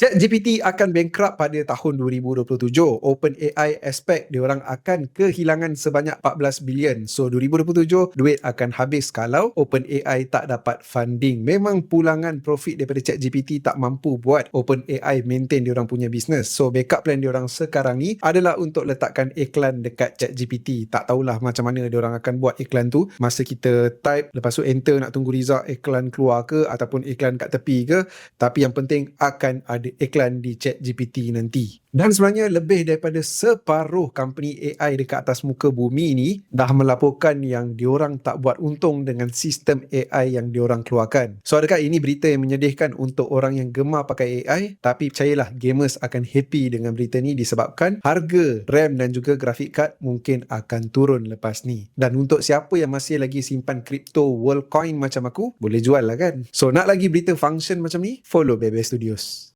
ChatGPT akan bankrupt pada tahun 2027. OpenAI expect diorang akan kehilangan sebanyak 14 bilion. So 2027 duit akan habis kalau OpenAI tak dapat funding. Memang pulangan profit daripada ChatGPT tak mampu buat OpenAI maintain diorang punya business. So backup plan diorang sekarang ni adalah untuk letakkan iklan dekat ChatGPT. Tak tahulah macam mana diorang akan buat iklan tu. Masa kita type, lepas tu enter nak tunggu result iklan keluar ke ataupun iklan kat tepi ke. Tapi yang penting akan ada iklan di ChatGPT nanti. Dan sebenarnya lebih daripada separuh company AI dekat atas muka bumi ni dah melaporkan yang diorang tak buat untung dengan sistem AI yang diorang keluarkan. So adakah ini berita yang menyedihkan untuk orang yang gemar pakai AI? Tapi percayalah, gamers akan happy dengan berita ni disebabkan harga RAM dan juga graphic card mungkin akan turun lepas ni. Dan untuk siapa yang masih lagi simpan crypto Worldcoin macam aku, boleh jual lah kan. So nak lagi berita function macam ni? Follow Bebe Studios.